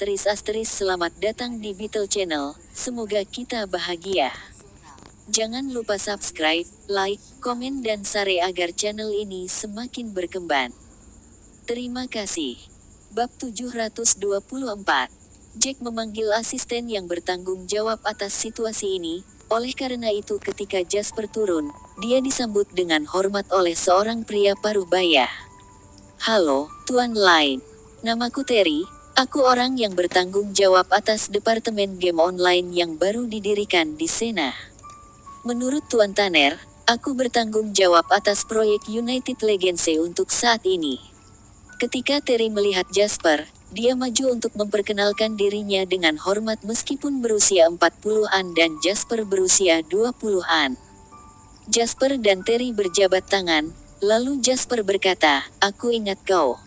Selamat datang di Beetle Channel, semoga kita bahagia. Jangan lupa subscribe, like, komen dan share agar channel ini semakin berkembang. Terima kasih. Bab 724. Jack memanggil asisten yang bertanggung jawab atas situasi ini. Oleh karena itu ketika Jasper turun, dia disambut dengan hormat oleh seorang pria paruh baya. "Halo, Tuan Lane. Namaku Terry. Aku orang yang bertanggung jawab atas departemen game online yang baru didirikan di Sena. Menurut Tuan Tanner, aku bertanggung jawab atas proyek United Legends untuk saat ini." Ketika Terry melihat Jasper, dia maju untuk memperkenalkan dirinya dengan hormat meskipun berusia 40-an dan Jasper berusia 20-an. Jasper dan Terry berjabat tangan, lalu Jasper berkata, "Aku ingat kau.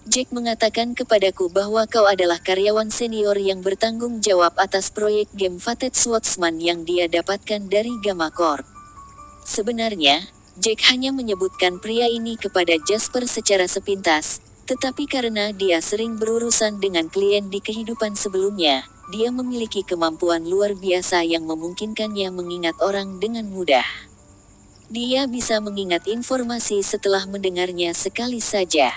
Jack mengatakan kepadaku bahwa kau adalah karyawan senior yang bertanggung jawab atas proyek game Fated Swordsman yang dia dapatkan dari Gamma Corp." Sebenarnya, Jack hanya menyebutkan pria ini kepada Jasper secara sepintas, tetapi karena dia sering berurusan dengan klien di kehidupan sebelumnya, dia memiliki kemampuan luar biasa yang memungkinkannya mengingat orang dengan mudah. Dia bisa mengingat informasi setelah mendengarnya sekali saja.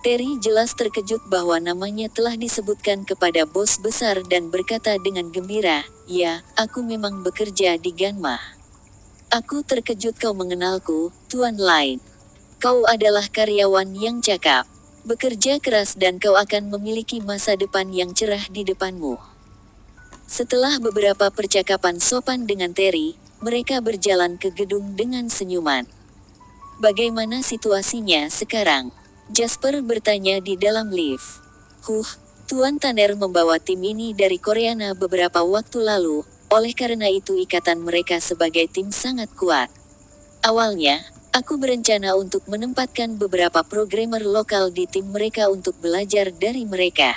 Terry jelas terkejut bahwa namanya telah disebutkan kepada bos besar dan berkata dengan gembira, "Ya, aku memang bekerja di Gamma. Aku terkejut kau mengenalku, Tuan Lane. Kau adalah karyawan yang cakap. Bekerja keras dan kau akan memiliki masa depan yang cerah di depanmu." Setelah beberapa percakapan sopan dengan Terry, mereka berjalan ke gedung dengan senyuman. "Bagaimana situasinya sekarang?" Jasper bertanya di dalam lift. Tuan Tanner membawa tim ini dari Koreana beberapa waktu lalu, oleh karena itu ikatan mereka sebagai tim sangat kuat. Awalnya, aku berencana untuk menempatkan beberapa programmer lokal di tim mereka untuk belajar dari mereka."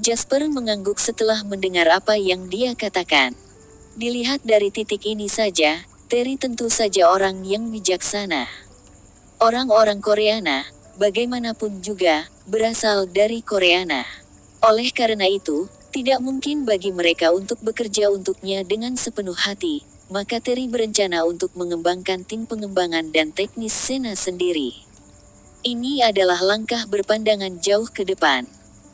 Jasper mengangguk setelah mendengar apa yang dia katakan. Dilihat dari titik ini saja, Terry tentu saja orang yang bijaksana. Orang-orang Koreana, bagaimanapun juga, berasal dari Koreana. Oleh karena itu, tidak mungkin bagi mereka untuk bekerja untuknya dengan sepenuh hati, maka Terry berencana untuk mengembangkan tim pengembangan dan teknis Sena sendiri. Ini adalah langkah berpandangan jauh ke depan.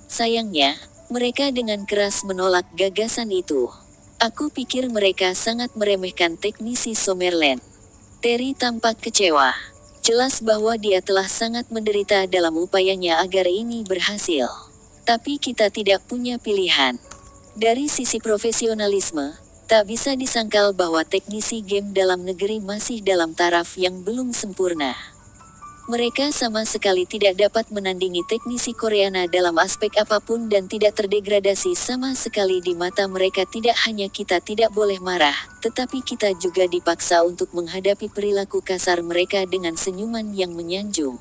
Sayangnya, mereka dengan keras menolak gagasan itu. Aku pikir mereka sangat meremehkan teknisi Summerland. Terry tampak kecewa. Jelas bahwa dia telah sangat menderita dalam upayanya agar ini berhasil. Tapi kita tidak punya pilihan. Dari sisi profesionalisme, tak bisa disangkal bahwa teknisi game dalam negeri masih dalam taraf yang belum sempurna. Mereka sama sekali tidak dapat menandingi teknisi Koreana dalam aspek apapun dan tidak terdegradasi sama sekali di mata mereka. Tidak hanya kita tidak boleh marah, tetapi kita juga dipaksa untuk menghadapi perilaku kasar mereka dengan senyuman yang menyanjung.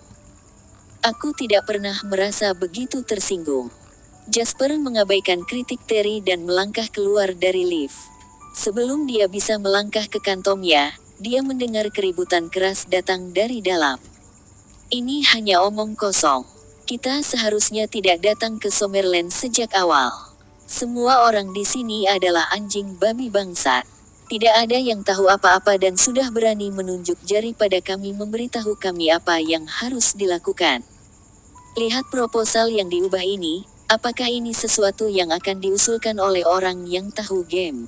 Aku tidak pernah merasa begitu tersinggung. Jasper mengabaikan kritik Terry dan melangkah keluar dari lift. Sebelum dia bisa melangkah ke kantongnya, dia mendengar keributan keras datang dari dalam. "Ini hanya omong kosong. Kita seharusnya tidak datang ke Summerland sejak awal. Semua orang di sini adalah anjing babi bangsat. Tidak ada yang tahu apa-apa dan sudah berani menunjuk jari pada kami memberitahu kami apa yang harus dilakukan. Lihat proposal yang diubah ini, apakah ini sesuatu yang akan diusulkan oleh orang yang tahu game?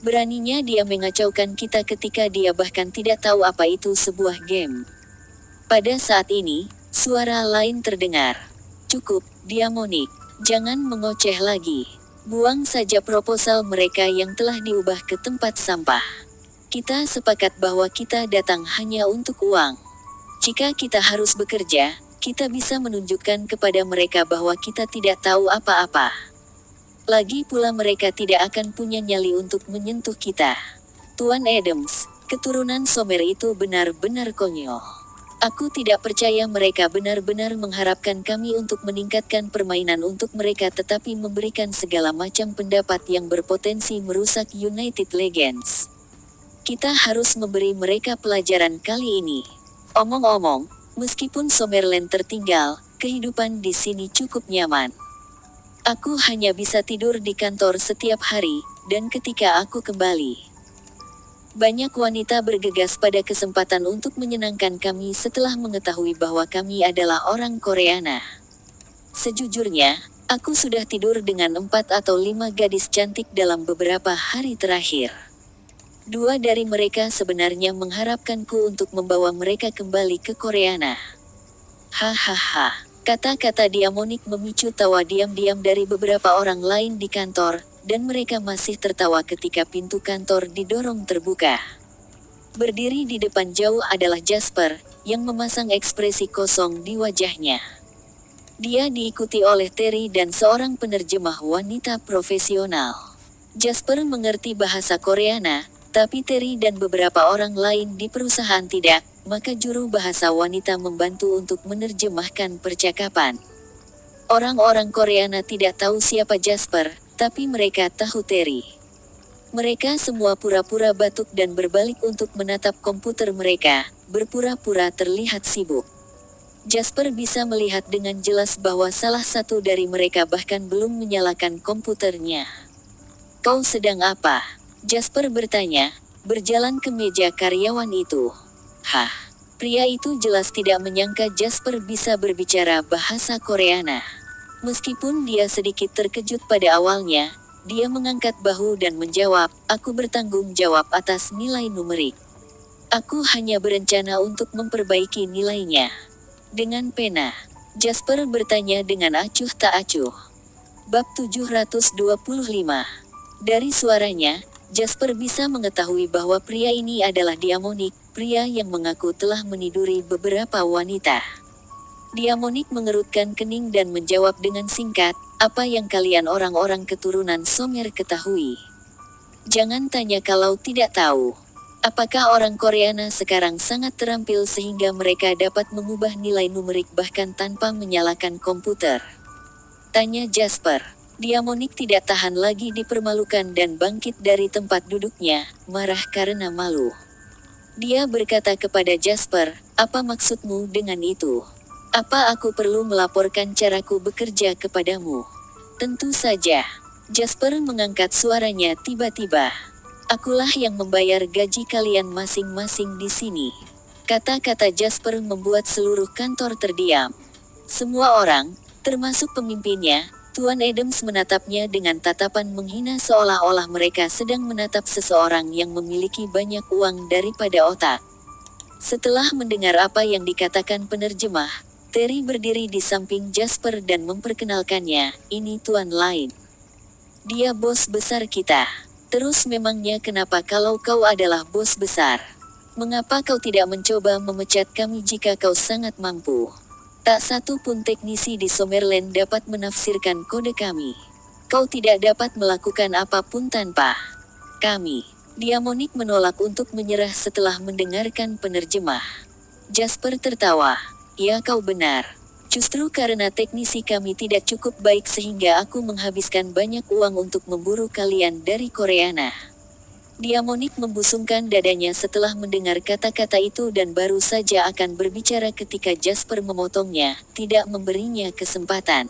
Beraninya dia mengacaukan kita ketika dia bahkan tidak tahu apa itu sebuah game." Pada saat ini, suara lain terdengar. "Cukup, Diamonik. Jangan mengoceh lagi. Buang saja proposal mereka yang telah diubah ke tempat sampah. Kita sepakat bahwa kita datang hanya untuk uang. Jika kita harus bekerja, kita bisa menunjukkan kepada mereka bahwa kita tidak tahu apa-apa. Lagi pula mereka tidak akan punya nyali untuk menyentuh kita. Tuan Adams, keturunan Sommer itu benar-benar konyol. Aku tidak percaya mereka benar-benar mengharapkan kami untuk meningkatkan permainan untuk mereka tetapi memberikan segala macam pendapat yang berpotensi merusak United Legends. Kita harus memberi mereka pelajaran kali ini. Omong-omong, meskipun Summerland tertinggal, kehidupan di sini cukup nyaman. Aku hanya bisa tidur di kantor setiap hari, dan ketika aku kembali, banyak wanita bergegas pada kesempatan untuk menyenangkan kami setelah mengetahui bahwa kami adalah orang Koreana. Sejujurnya, aku sudah tidur dengan 4 atau 5 gadis cantik dalam beberapa hari terakhir. 2 dari mereka sebenarnya mengharapkanku untuk membawa mereka kembali ke Koreana. Hahaha. Kata-kata Diamonik memicu tawa diam-diam dari beberapa orang lain di kantor, dan mereka masih tertawa ketika pintu kantor didorong terbuka. Berdiri di depan jauh adalah Jasper, yang memasang ekspresi kosong di wajahnya. Dia diikuti oleh Terry dan seorang penerjemah wanita profesional. Jasper mengerti bahasa Koreana, tapi Terry dan beberapa orang lain di perusahaan tidak, maka juru bahasa wanita membantu untuk menerjemahkan percakapan. Orang-orang Koreana tidak tahu siapa Jasper, tapi mereka tahu Terry. Mereka semua pura-pura batuk dan berbalik untuk menatap komputer mereka, berpura-pura terlihat sibuk. Jasper bisa melihat dengan jelas bahwa salah satu dari mereka bahkan belum menyalakan komputernya. "Kau sedang apa?" Jasper bertanya, berjalan ke meja karyawan itu. Hah, pria itu jelas tidak menyangka Jasper bisa berbicara bahasa Koreana. Meskipun dia sedikit terkejut pada awalnya, dia mengangkat bahu dan menjawab, "Aku bertanggung jawab atas nilai numerik. Aku hanya berencana untuk memperbaiki nilainya." Dengan pena, Jasper bertanya dengan acuh tak acuh. Bab 725. Dari suaranya, Jasper bisa mengetahui bahwa pria ini adalah Diamonik, pria yang mengaku telah meniduri beberapa wanita. Diamonik mengerutkan kening dan menjawab dengan singkat, "Apa yang kalian orang-orang keturunan Somer ketahui? Jangan tanya kalau tidak tahu. Apakah orang Koreana sekarang sangat terampil sehingga mereka dapat mengubah nilai numerik bahkan tanpa menyalakan komputer?" Tanya Jasper. Diamonik tidak tahan lagi dipermalukan dan bangkit dari tempat duduknya, marah karena malu. Dia berkata kepada Jasper, "Apa maksudmu dengan itu? Apa aku perlu melaporkan caraku bekerja kepadamu?" "Tentu saja." Jasper mengangkat suaranya tiba-tiba. "Akulah yang membayar gaji kalian masing-masing di sini." Kata-kata Jasper membuat seluruh kantor terdiam. Semua orang, termasuk pemimpinnya, Tuan Adams, menatapnya dengan tatapan menghina seolah-olah mereka sedang menatap seseorang yang memiliki banyak uang daripada otak. Setelah mendengar apa yang dikatakan penerjemah, Terry berdiri di samping Jasper dan memperkenalkannya, "Ini Tuan Lain. Dia bos besar kita." "Terus memangnya kenapa kalau kau adalah bos besar? Mengapa kau tidak mencoba memecat kami jika kau sangat mampu? Tak satu pun teknisi di Summerland dapat menafsirkan kode kami. Kau tidak dapat melakukan apapun tanpa kami." Diamonik menolak untuk menyerah setelah mendengarkan penerjemah. Jasper tertawa. "Ya, kau benar. Justru karena teknisi kami tidak cukup baik sehingga aku menghabiskan banyak uang untuk memburu kalian dari Koreana." Diamonik membusungkan dadanya setelah mendengar kata-kata itu dan baru saja akan berbicara ketika Jasper memotongnya, tidak memberinya kesempatan.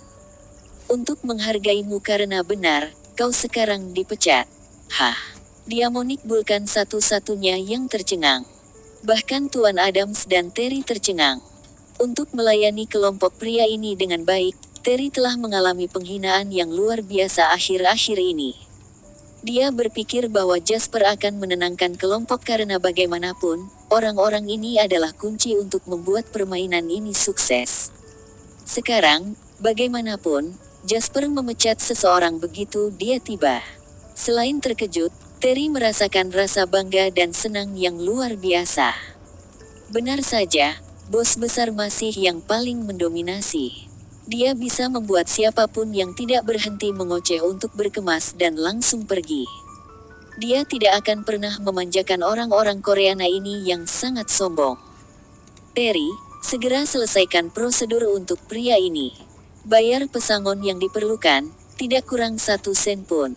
"Untuk menghargaimu karena benar, kau sekarang dipecat." "Hah?" Diamonik bukan satu-satunya yang tercengang. Bahkan Tuan Adams dan Terry tercengang. Untuk melayani kelompok pria ini dengan baik, Terry telah mengalami penghinaan yang luar biasa akhir-akhir ini. Dia berpikir bahwa Jasper akan menenangkan kelompok karena bagaimanapun, orang-orang ini adalah kunci untuk membuat permainan ini sukses. Sekarang, bagaimanapun, Jasper memecat seseorang begitu dia tiba. Selain terkejut, Terry merasakan rasa bangga dan senang yang luar biasa. Benar saja, bos besar masih yang paling mendominasi. Dia bisa membuat siapapun yang tidak berhenti mengoceh untuk berkemas dan langsung pergi. Dia tidak akan pernah memanjakan orang-orang Koreana ini yang sangat sombong. "Terry, segera selesaikan prosedur untuk pria ini. Bayar pesangon yang diperlukan, tidak kurang 1 sen pun.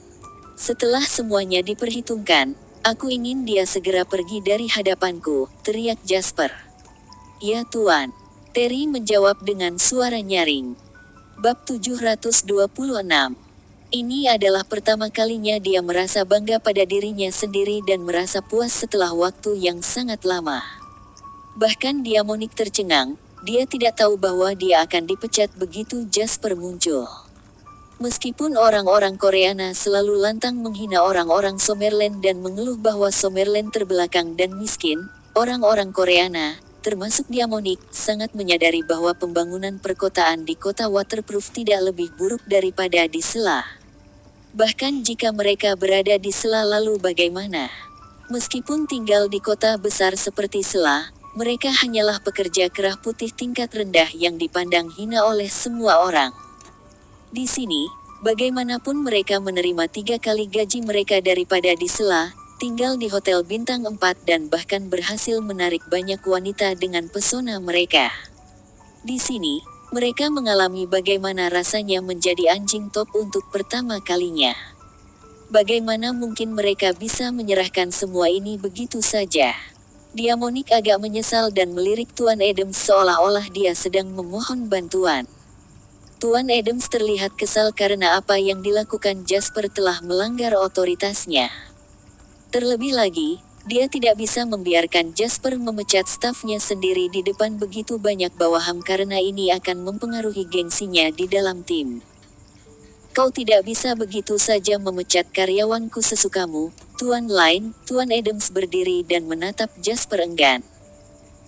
Setelah semuanya diperhitungkan, aku ingin dia segera pergi dari hadapanku," teriak Jasper. "Ya Tuan." Terry menjawab dengan suara nyaring. Bab 726. Ini adalah pertama kalinya dia merasa bangga pada dirinya sendiri dan merasa puas setelah waktu yang sangat lama. Bahkan Diamonik tercengang, dia tidak tahu bahwa dia akan dipecat begitu Jasper muncul. Meskipun orang-orang Koreana selalu lantang menghina orang-orang Summerland dan mengeluh bahwa Summerland terbelakang dan miskin, orang-orang Koreana, termasuk Diamonik, sangat menyadari bahwa pembangunan perkotaan di kota waterproof tidak lebih buruk daripada di Sela. Bahkan jika mereka berada di Sela lalu bagaimana? Meskipun tinggal di kota besar seperti Sela, mereka hanyalah pekerja kerah putih tingkat rendah yang dipandang hina oleh semua orang. Di sini, bagaimanapun mereka menerima 3 kali gaji mereka daripada di Sela, tinggal di hotel bintang 4 dan bahkan berhasil menarik banyak wanita dengan pesona mereka. Di sini, mereka mengalami bagaimana rasanya menjadi anjing top untuk pertama kalinya. Bagaimana mungkin mereka bisa menyerahkan semua ini begitu saja? Diamonik agak menyesal dan melirik Tuan Adams seolah-olah dia sedang memohon bantuan. Tuan Adams terlihat kesal karena apa yang dilakukan Jasper telah melanggar otoritasnya. Terlebih lagi, dia tidak bisa membiarkan Jasper memecat stafnya sendiri di depan begitu banyak bawahan karena ini akan mempengaruhi gengsinya di dalam tim. Kau tidak bisa begitu saja memecat karyawanku sesukamu, Tuan Lin. Tuan Adams berdiri dan menatap Jasper enggan.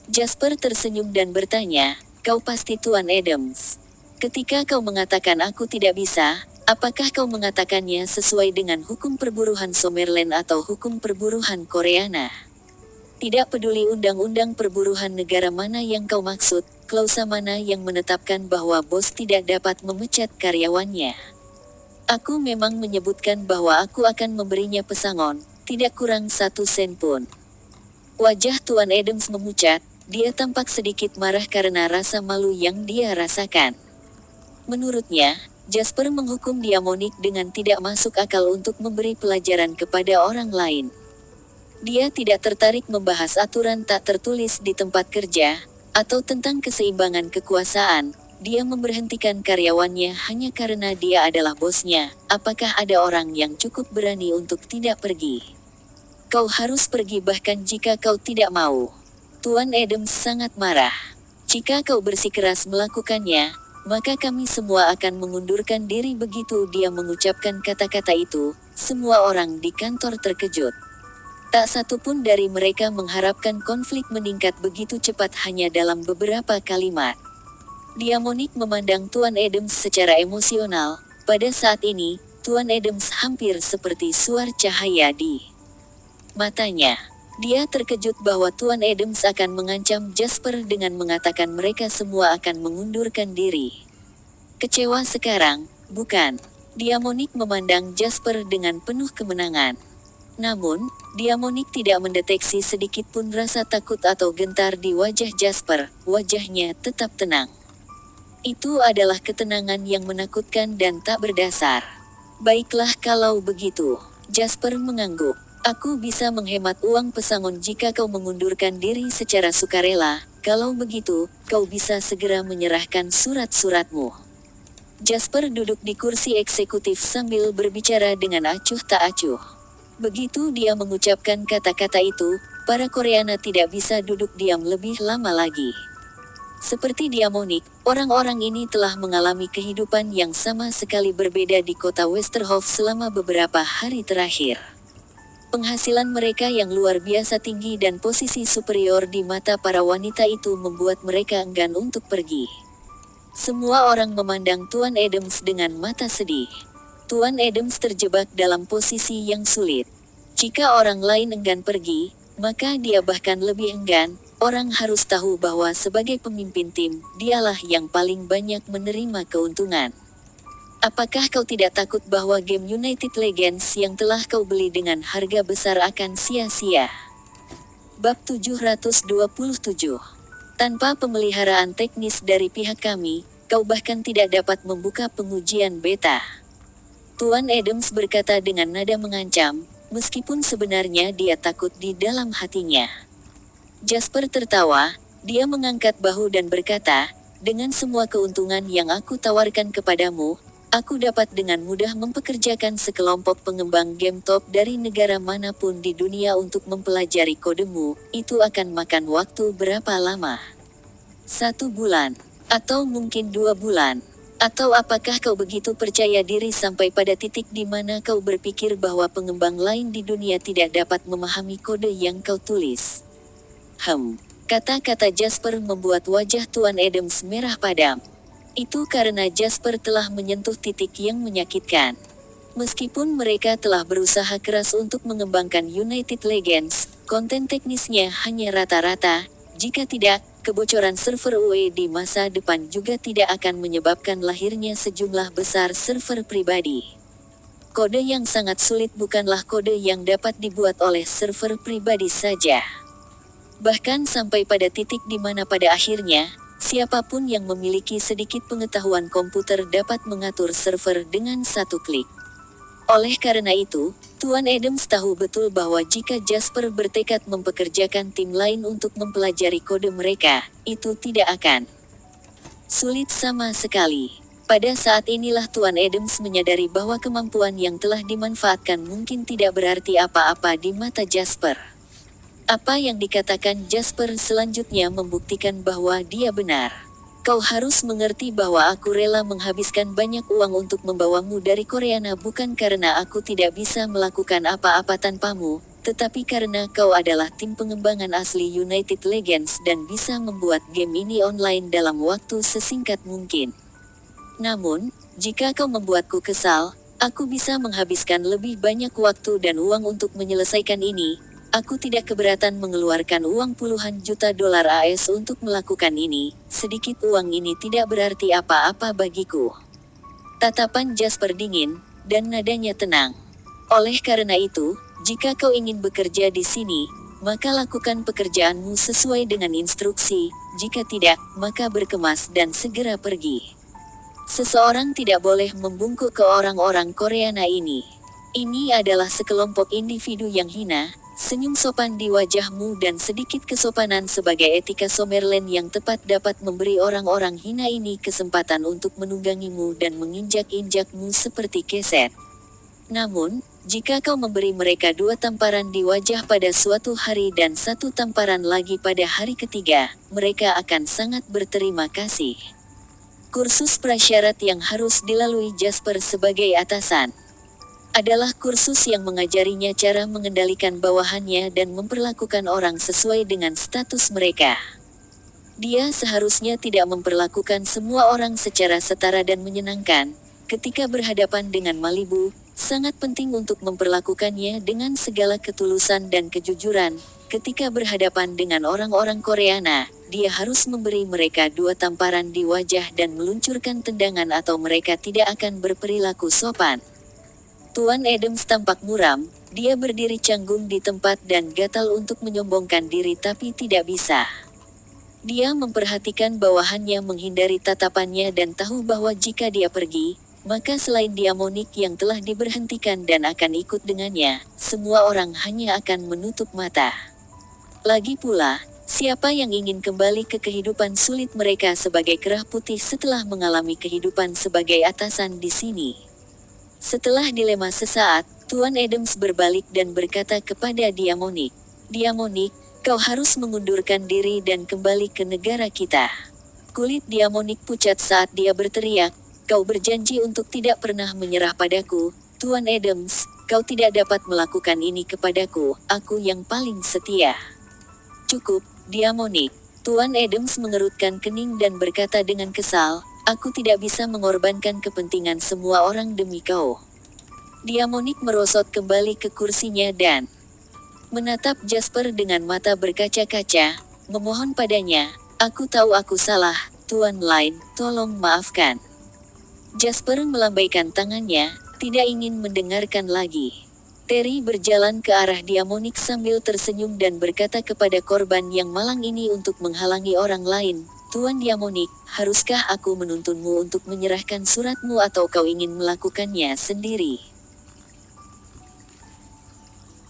Jasper tersenyum dan bertanya, kau pasti Tuan Adams. Ketika kau mengatakan aku tidak bisa, apakah kau mengatakannya sesuai dengan hukum perburuhan Summerland atau hukum perburuhan Koreana? Tidak peduli undang-undang perburuhan negara mana yang kau maksud, klausa mana yang menetapkan bahwa bos tidak dapat memecat karyawannya. Aku memang menyebutkan bahwa aku akan memberinya pesangon, tidak kurang 1 sen pun. Wajah Tuan Adams memucat, dia tampak sedikit marah karena rasa malu yang dia rasakan. Menurutnya, Jasper menghukum Diamonik dengan tidak masuk akal untuk memberi pelajaran kepada orang lain. Dia tidak tertarik membahas aturan tak tertulis di tempat kerja, atau tentang keseimbangan kekuasaan. Dia memberhentikan karyawannya hanya karena dia adalah bosnya. Apakah ada orang yang cukup berani untuk tidak pergi? Kau harus pergi bahkan jika kau tidak mau. Tuan Adams sangat marah. Jika kau bersikeras melakukannya, maka kami semua akan mengundurkan diri. Begitu dia mengucapkan kata-kata itu, semua orang di kantor terkejut. Tak satu pun dari mereka mengharapkan konflik meningkat begitu cepat hanya dalam beberapa kalimat. Diamonik memandang Tuan Adams secara emosional. Pada saat ini, Tuan Adams hampir seperti suar cahaya di matanya. Dia terkejut bahwa Tuan Adams akan mengancam Jasper dengan mengatakan mereka semua akan mengundurkan diri. Kecewa sekarang, bukan? Diamonik memandang Jasper dengan penuh kemenangan. Namun, Diamonik tidak mendeteksi sedikit pun rasa takut atau gentar di wajah Jasper. Wajahnya tetap tenang. Itu adalah ketenangan yang menakutkan dan tak berdasar. Baiklah kalau begitu, Jasper mengangguk. Aku bisa menghemat uang pesangon jika kau mengundurkan diri secara sukarela. Kalau begitu, kau bisa segera menyerahkan surat-suratmu. Jasper duduk di kursi eksekutif sambil berbicara dengan acuh tak acuh. Begitu dia mengucapkan kata-kata itu, para Koreana tidak bisa duduk diam lebih lama lagi. Seperti Diamonik, orang-orang ini telah mengalami kehidupan yang sama sekali berbeda di kota Westerhof selama beberapa hari terakhir. Penghasilan mereka yang luar biasa tinggi dan posisi superior di mata para wanita itu membuat mereka enggan untuk pergi. Semua orang memandang Tuan Adams dengan mata sedih. Tuan Adams terjebak dalam posisi yang sulit. Jika orang lain enggan pergi, maka dia bahkan lebih enggan. Orang harus tahu bahwa sebagai pemimpin tim, dialah yang paling banyak menerima keuntungan. Apakah kau tidak takut bahwa game United Legends yang telah kau beli dengan harga besar akan sia-sia? Bab 727. Tanpa pemeliharaan teknis dari pihak kami, kau bahkan tidak dapat membuka pengujian beta. Tuan Adams berkata dengan nada mengancam, meskipun sebenarnya dia takut di dalam hatinya. Jasper tertawa, dia mengangkat bahu dan berkata, Dengan semua keuntungan yang aku tawarkan kepadamu, aku dapat dengan mudah mempekerjakan sekelompok pengembang game top dari negara manapun di dunia untuk mempelajari kodemu. Itu akan makan waktu berapa lama? 1 bulan? Atau mungkin 2 bulan? Atau apakah kau begitu percaya diri sampai pada titik di mana kau berpikir bahwa pengembang lain di dunia tidak dapat memahami kode yang kau tulis? Kata-kata Jasper membuat wajah Tuan Adams merah padam. Itu karena Jasper telah menyentuh titik yang menyakitkan. Meskipun mereka telah berusaha keras untuk mengembangkan United Legends, konten teknisnya hanya rata-rata. Jika tidak, kebocoran server UE di masa depan juga tidak akan menyebabkan lahirnya sejumlah besar server pribadi. Kode yang sangat sulit bukanlah kode yang dapat dibuat oleh server pribadi saja. Bahkan sampai pada titik di mana pada akhirnya, siapapun yang memiliki sedikit pengetahuan komputer dapat mengatur server dengan satu klik. Oleh karena itu, Tuan Adams tahu betul bahwa jika Jasper bertekad mempekerjakan tim lain untuk mempelajari kode mereka, itu tidak akan sulit sama sekali. Pada saat inilah Tuan Adams menyadari bahwa kemampuan yang telah dimanfaatkan mungkin tidak berarti apa-apa di mata Jasper. Apa yang dikatakan Jasper selanjutnya membuktikan bahwa dia benar. Kau harus mengerti bahwa aku rela menghabiskan banyak uang untuk membawamu dari Koreana bukan karena aku tidak bisa melakukan apa-apa tanpamu, tetapi karena kau adalah tim pengembangan asli United Legends dan bisa membuat game ini online dalam waktu sesingkat mungkin. Namun, jika kau membuatku kesal, aku bisa menghabiskan lebih banyak waktu dan uang untuk menyelesaikan ini. Aku tidak keberatan mengeluarkan uang puluhan juta dolar AS untuk melakukan ini. Sedikit uang ini tidak berarti apa-apa bagiku. Tatapan Jasper dingin, dan nadanya tenang. Oleh karena itu, jika kau ingin bekerja di sini, maka lakukan pekerjaanmu sesuai dengan instruksi. Jika tidak, maka berkemas dan segera pergi. Seseorang tidak boleh membungkuk ke orang-orang Koreana ini. Ini adalah sekelompok individu yang hina. Senyum sopan di wajahmu dan sedikit kesopanan sebagai etika Summerland yang tepat dapat memberi orang-orang hina ini kesempatan untuk menunggangimu dan menginjak-injakmu seperti keset. Namun, jika kau memberi mereka 2 tamparan di wajah pada suatu hari dan 1 tamparan lagi pada hari ketiga, mereka akan sangat berterima kasih. Kursus prasyarat yang harus dilalui Jasper sebagai atasan adalah kursus yang mengajarinya cara mengendalikan bawahannya dan memperlakukan orang sesuai dengan status mereka. Dia seharusnya tidak memperlakukan semua orang secara setara dan menyenangkan. Ketika berhadapan dengan Malibu, sangat penting untuk memperlakukannya dengan segala ketulusan dan kejujuran. Ketika berhadapan dengan orang-orang Koreana, dia harus memberi mereka 2 tamparan di wajah dan meluncurkan tendangan atau mereka tidak akan berperilaku sopan. Tuan Adams tampak muram, dia berdiri canggung di tempat dan gatal untuk menyombongkan diri tapi tidak bisa. Dia memperhatikan bawahannya menghindari tatapannya dan tahu bahwa jika dia pergi, maka selain Diamonik yang telah diberhentikan dan akan ikut dengannya, semua orang hanya akan menutup mata. Lagi pula, siapa yang ingin kembali ke kehidupan sulit mereka sebagai kerah putih setelah mengalami kehidupan sebagai atasan di sini? Setelah dilema sesaat, Tuan Adams berbalik dan berkata kepada Diamonik, "Diamonik, kau harus mengundurkan diri dan kembali ke negara kita." Kulit Diamonik pucat saat dia berteriak, "Kau berjanji untuk tidak pernah menyerah padaku, Tuan Adams, kau tidak dapat melakukan ini kepadaku, aku yang paling setia." "Cukup, Diamonik." Tuan Adams mengerutkan kening dan berkata dengan kesal, "Aku tidak bisa mengorbankan kepentingan semua orang demi kau." Diamonik merosot kembali ke kursinya dan menatap Jasper dengan mata berkaca-kaca, memohon padanya, "Aku tahu aku salah, Tuan Line, tolong maafkan." Jasper melambaikan tangannya, tidak ingin mendengarkan lagi. Terry berjalan ke arah Diamonik sambil tersenyum dan berkata kepada korban yang malang ini untuk menghalangi orang lain, "Tuan Diamonik, haruskah aku menuntunmu untuk menyerahkan suratmu atau kau ingin melakukannya sendiri?"